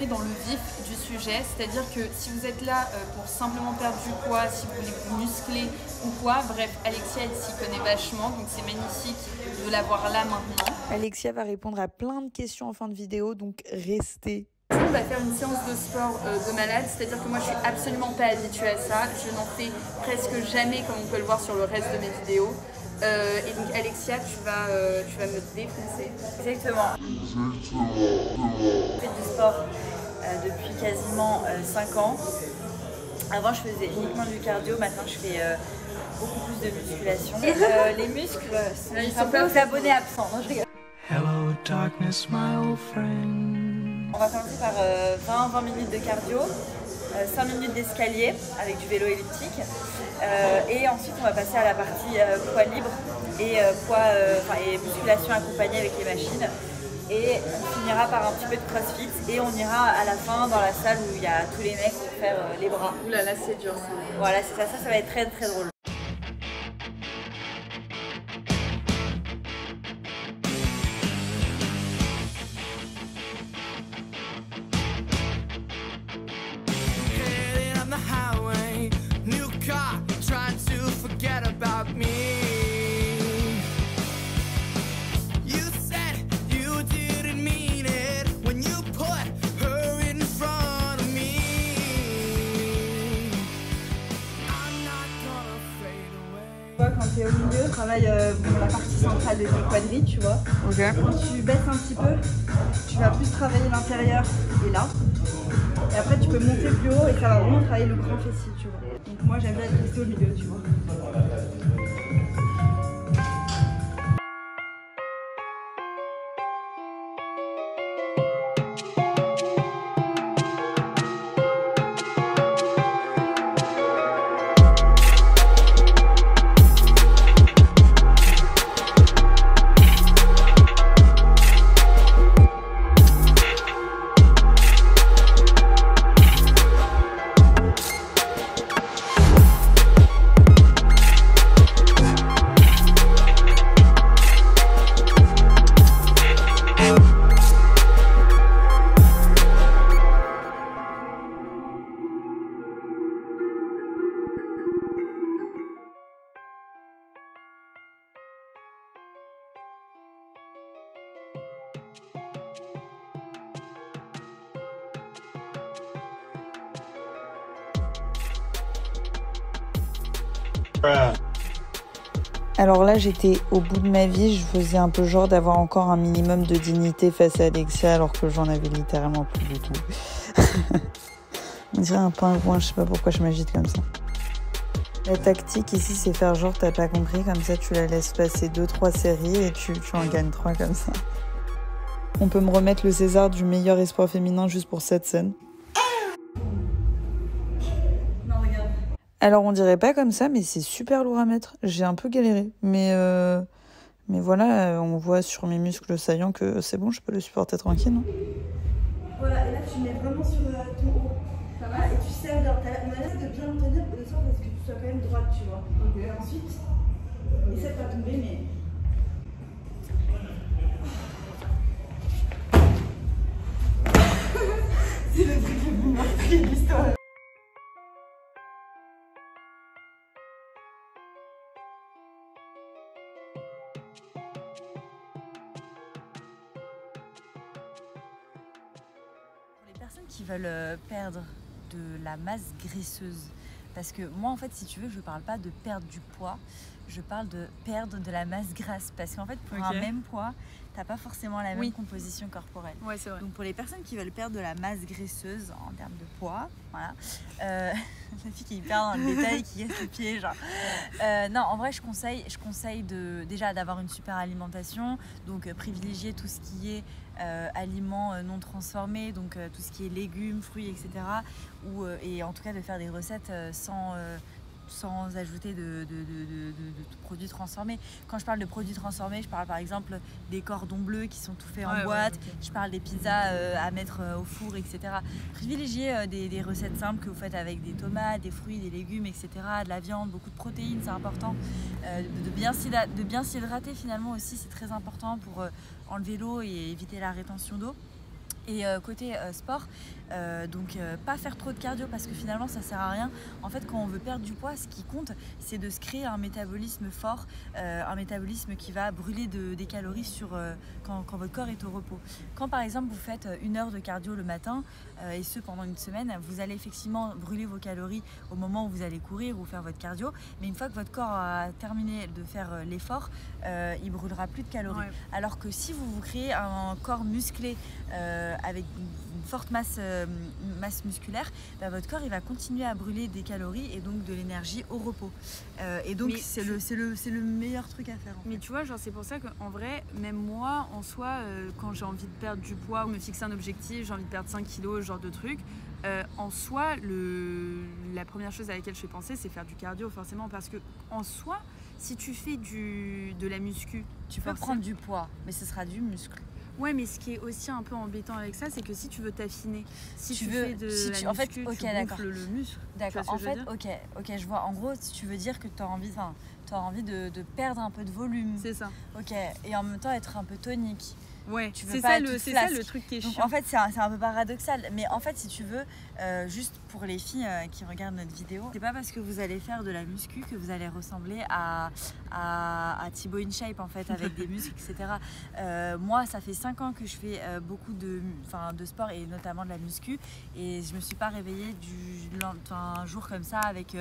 rentrer dans le vif du sujet, c'est-à-dire que si vous êtes là pour simplement perdre du poids, si vous voulez vous muscler ou quoi, bref, Alexia elle s'y connaît vachement, donc c'est magnifique de la voir là maintenant. Alexia va répondre à plein de questions en fin de vidéo, donc restez. On va faire une séance de sport de malade, c'est-à-dire que moi je suis absolument pas habituée à ça, je n'en fais presque jamais comme on peut le voir sur le reste de mes vidéos. Et donc Alexia, tu vas me défoncer. Exactement. Je fais du sport depuis quasiment 5 ans. Avant je faisais uniquement du cardio, maintenant je fais beaucoup plus de musculation. Et, les muscles, ils sont pas aux abonnés absents. Non, je rigole. Hello darkness, my old friend. On va commencer par 20 minutes de cardio, 5 minutes d'escalier avec du vélo elliptique. Et ensuite on va passer à la partie poids libre et, et musculation accompagnée avec les machines. Et on finira par un petit peu de crossfit et on ira à la fin dans la salle où il y a tous les mecs pour faire les bras. Ouh là là, c'est dur ça. Voilà, c'est ça, ça va être très très drôle. Quand tu es au milieu, travaille la partie centrale des deux quadris, tu vois. Ok. Quand tu baisses un petit peu, tu vas plus travailler l'intérieur et là. Et après, tu peux monter plus haut et ça va vraiment travailler le grand fessier, tu vois. Donc moi, j'aime bien être restée au milieu, tu vois. Alors là, j'étais au bout de ma vie, je faisais un peu genre d'avoir encore un minimum de dignité face à Alexia alors que j'en avais littéralement plus du tout. On dirait un pingouin, je sais pas pourquoi je m'agite comme ça. La tactique ici, c'est faire genre t'as pas compris, comme ça tu la laisses passer 2-3 séries et tu en gagnes 3 comme ça. On peut me remettre le César du meilleur espoir féminin juste pour cette scène. Alors on dirait pas comme ça, mais c'est super lourd à mettre. J'ai un peu galéré, mais voilà, on voit sur mes muscles saillants que c'est bon, je peux le supporter tranquille, non? Voilà, et là tu mets vraiment sur ton haut. Ça va, et tu serres bien. T'as la manière de bien le tenir de sorte à ce que tu sois quand même droite, tu vois. Okay. Et ensuite, essaie de pas tomber, mais. C'est le truc le plus meurtrier de l'histoire. Personnes qui veulent perdre de la masse graisseuse, parce que moi en fait si tu veux je parle pas de perdre du poids, je parle de perdre de la masse grasse, parce qu'en fait pour un même poids t'as pas forcément la même composition corporelle. Ouais, c'est vrai. Donc pour les personnes qui veulent perdre de la masse graisseuse en termes de poids, voilà, la fille qui est hyper dans le détail, qui casse le pied, genre. Non, en vrai je conseille déjà d'avoir une super alimentation, donc privilégier tout ce qui est aliments non transformés, donc tout ce qui est légumes, fruits, etc. Et en tout cas de faire des recettes sans ajouter de produits transformés. Quand je parle de produits transformés, je parle par exemple des cordons bleus qui sont tout faits en boîte, je parle des pizzas à mettre au four, etc. Privilégiez des recettes simples que vous faites avec des tomates, des fruits, des légumes, etc. De la viande, beaucoup de protéines, c'est important. De bien s'hydrater finalement aussi, c'est très important pour enlever l'eau et éviter la rétention d'eau. Et côté sport, donc pas faire trop de cardio parce que finalement ça sert à rien. En fait, quand on veut perdre du poids, ce qui compte, c'est de se créer un métabolisme fort, un métabolisme qui va brûler des calories quand votre corps est au repos. Quand par exemple vous faites 1 heure de cardio le matin, et ce pendant une semaine, vous allez effectivement brûler vos calories au moment où vous allez courir ou faire votre cardio, mais une fois que votre corps a terminé de faire l'effort, il brûlera plus de calories. Ouais. Alors que si vous vous créez un corps musclé avec une forte masse musculaire, bah, votre corps il va continuer à brûler des calories et donc de l'énergie au repos. Et donc c'est le meilleur truc à faire. Mais tu vois, genre c'est pour ça qu'en vrai, même moi en soi, quand j'ai envie de perdre du poids ou me fixer un objectif, j'ai envie de perdre 5 kilos, ce genre de truc, en soi, la première chose à laquelle je fais penser, c'est faire du cardio forcément, parce que en soi, si tu fais de la muscu, tu peux prendre du poids, mais ce sera du muscle. Ouais, mais ce qui est aussi un peu embêtant avec ça, c'est que si tu veux t'affiner, si tu fais de la en fait, muscu, okay, tu gonfles le muscle. D'accord. En fait, ok, je vois. En gros, si tu veux dire que tu as envie de perdre un peu de volume. C'est ça. Ok. Et en même temps être un peu tonique. Ouais, c'est ça le truc qui est chiant. Donc, en fait, c'est un peu paradoxal. Mais en fait, si tu veux, juste pour les filles qui regardent notre vidéo, c'est pas parce que vous allez faire de la muscu que vous allez ressembler à Thibaut InShape en fait, avec des muscles, etc. Moi, ça fait 5 ans que je fais beaucoup de sport et notamment de la muscu. Et je me suis pas réveillée un jour comme ça avec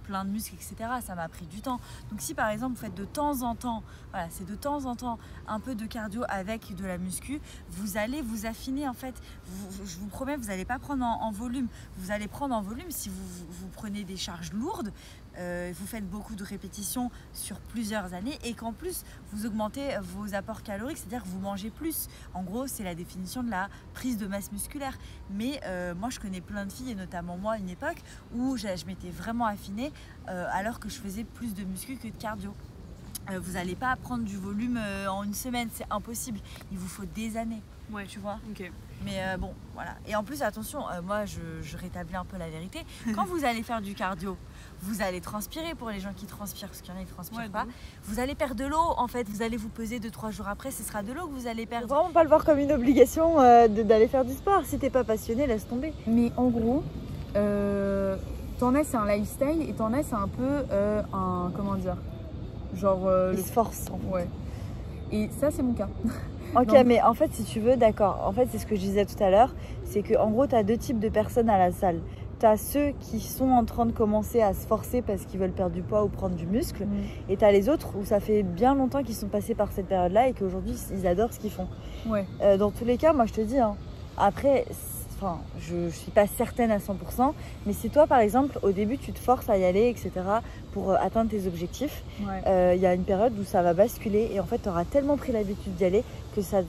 plein de muscles, etc. Ça m'a pris du temps. Donc si par exemple vous faites de temps en temps, voilà, c'est de temps en temps un peu de cardio avec de la muscu, vous allez vous affiner en fait. Je vous promets, vous n'allez pas prendre en volume. Vous allez prendre en volume si vous prenez des charges lourdes, vous faites beaucoup de répétitions sur plusieurs années et qu'en plus vous augmentez vos apports caloriques, c'est-à-dire que vous mangez plus. En gros, c'est la définition de la prise de masse musculaire. Mais moi, je connais plein de filles, et notamment moi à une époque où je m'étais vraiment affinée alors que je faisais plus de muscu que de cardio. Vous n'allez pas prendre du volume en une semaine, c'est impossible. Il vous faut des années, ouais, tu vois. Okay. Mais bon, voilà. Et en plus, attention, moi, je rétablis un peu la vérité. Quand vous allez faire du cardio, vous allez transpirer pour les gens qui transpirent, parce qu'il y en a qui ne transpirent pas. Vous allez perdre de l'eau, en fait. Vous allez vous peser 2-3 jours après, ce sera de l'eau que vous allez perdre. Faut vraiment pas le voir comme une obligation d'aller faire du sport. Si t'es pas passionné, laisse tomber. Mais en gros, t'en as, c'est un lifestyle, et t'en as, c'est un peu un... Comment dire, genre... Il se force, en fait. Ouais. Et ça, c'est mon cas. Ok, mais en fait, si tu veux, d'accord. En fait, c'est ce que je disais tout à l'heure. C'est qu'en gros, tu as 2 types de personnes à la salle. Tu as ceux qui sont en train de commencer à se forcer parce qu'ils veulent perdre du poids ou prendre du muscle. Et tu as les autres où ça fait bien longtemps qu'ils sont passés par cette période-là et qu'aujourd'hui, ils adorent ce qu'ils font. Ouais. Dans tous les cas, moi, je te dis, hein, après... Enfin, je ne suis pas certaine à 100%, mais si toi, par exemple, au début, tu te forces à y aller, etc., pour atteindre tes objectifs, y a une période où ça va basculer et en fait, tu auras tellement pris l'habitude d'y aller que ça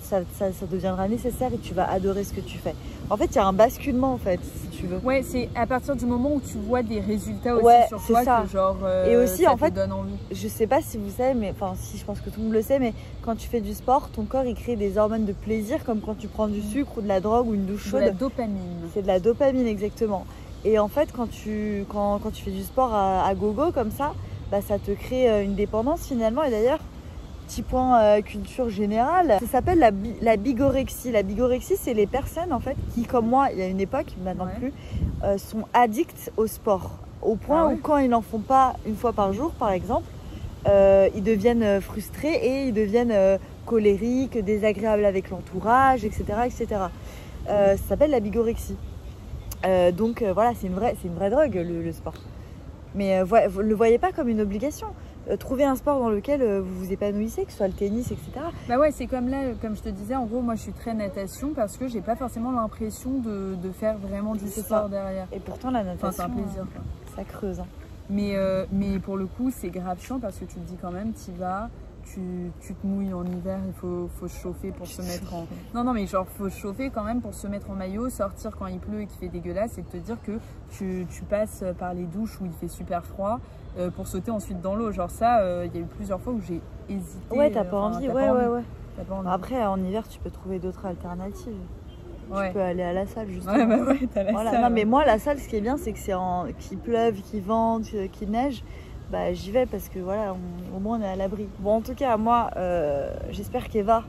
deviendra nécessaire et tu vas adorer ce que tu fais. En fait, il y a un basculement, en fait, si tu veux. Ouais, c'est à partir du moment où tu vois des résultats aussi sur toi ça. Que genre, et aussi, ça en fait, te donne envie. Je sais pas si vous savez, mais enfin, si, je pense que tout le monde le sait, mais quand tu fais du sport, ton corps, il crée des hormones de plaisir, comme quand tu prends du sucre ou de la drogue ou une douche chaude. De la dopamine. C'est de la dopamine, exactement. Et en fait, quand tu fais du sport à gogo comme ça, bah, ça te crée une dépendance finalement. Et d'ailleurs, petit point culture générale, ça s'appelle la bigorexie. La bigorexie, c'est les personnes en fait qui, comme moi, il y a une époque, maintenant plus, sont addicts au sport. Au point où quand ils n'en font pas une fois par jour, par exemple, ils deviennent frustrés et ils deviennent colériques, désagréables avec l'entourage, etc. etc. Ça s'appelle la bigorexie. Donc voilà, c'est une vraie drogue le sport. Mais vous ne le voyez pas comme une obligation. Trouver un sport dans lequel vous vous épanouissez, que ce soit le tennis, etc. Bah ouais, c'est comme là, comme je te disais, en gros, moi je suis très natation parce que j'ai pas forcément l'impression de faire vraiment du sport derrière. Et pourtant la natation, c'est un plaisir, quoi. Ça creuse. Hein. Mais pour le coup, c'est grave chiant parce que tu te dis quand même, tu vas... Tu te mouilles en hiver, il faut se chauffer pour se mettre en... Non, mais genre, faut se chauffer quand même pour se mettre en maillot, sortir quand il pleut et qu'il fait dégueulasse et te dire que tu passes par les douches où il fait super froid pour sauter ensuite dans l'eau. Genre ça, il y a eu plusieurs fois où j'ai hésité. Ouais, t'as pas envie, ouais. T'as pas envie. Après, en hiver, tu peux trouver d'autres alternatives. Tu peux aller à la salle, justement. Ouais, t'as la salle. Non, mais moi, la salle, ce qui est bien, c'est que c'est qu'il pleuve, qu'il vente, qu'il neige. Bah, j'y vais parce que voilà, au moins on est à l'abri. Bon, en tout cas, moi, j'espère qu'Eva,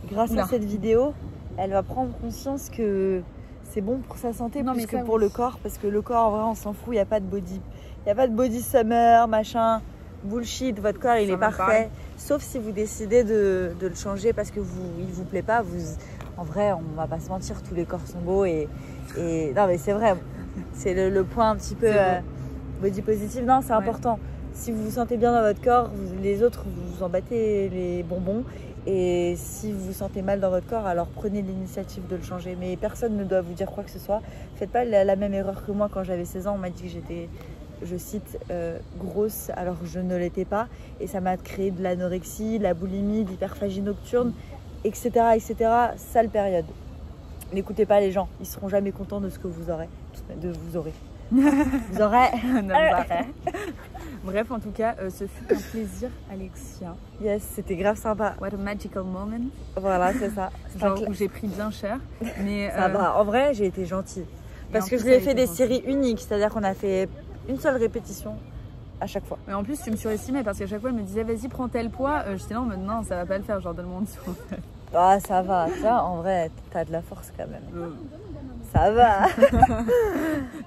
grâce à cette vidéo, elle va prendre conscience que c'est bon pour sa santé Non, plus mais que ça, pour oui. le corps, parce que le corps, en vrai, on s'en fout, il n'y a pas de body. Il n'y a pas de body summer, machin, bullshit, votre corps, il Ça est va parfait. parler. Sauf si vous décidez de le changer parce que il vous plaît pas. En vrai, on va pas se mentir, tous les corps sont beaux et non mais c'est vrai, c'est le point un petit peu body positive. Non, c'est important. Si vous vous sentez bien dans votre corps, les autres, vous en battez les bonbons. Et si vous vous sentez mal dans votre corps, alors prenez l'initiative de le changer. Mais personne ne doit vous dire quoi que ce soit. Faites pas la même erreur que moi quand j'avais 16 ans. On m'a dit que j'étais, je cite, grosse alors que je ne l'étais pas. Et ça m'a créé de l'anorexie, de la boulimie, de l'hyperphagie nocturne, etc., etc. Sale période. N'écoutez pas les gens. Ils seront jamais contents de ce que vous aurez. Vous aurez. Bref, en tout cas, ce fut un plaisir, Alexia. Yes, c'était grave sympa. What a magical moment. Voilà, c'est ça. Genre où j'ai pris bien cher. Mais Ça va. En vrai, j'ai été gentille. Parce que je lui ai fait des séries uniques. C'est-à-dire qu'on a fait une seule répétition à chaque fois. Mais en plus, tu me surestimais parce qu'à chaque fois, elle me disait vas-y, prends tel poids. J'étais là en mode non, ça va pas le faire, genre donne-moi en dessous. Ah, ça va. Ça, en vrai, t'as de la force quand même. Ça va.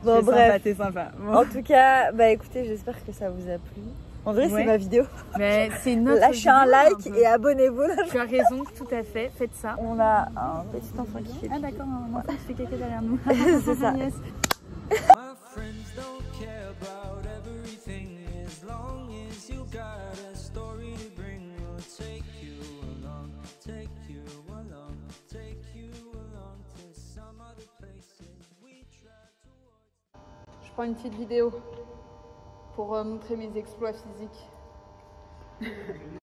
Bon, bref. T'es sympa. Bon. En tout cas, bah écoutez, j'espère que ça vous a plu. En vrai, c'est ma vidéo. Mais c'est notre Lâchez un like et abonnez-vous. Tu as raison, tout à fait. Faites ça. On a un petit enfant qui fait Ah d'accord, un enfant qui fait caca derrière nous. C'est ça. Yes. My friends don't care about everything as long as you got a story to bring. We'll take you along, take you along, take you along to some other places we try to watch. Je prends une petite vidéo pour montrer mes exploits physiques.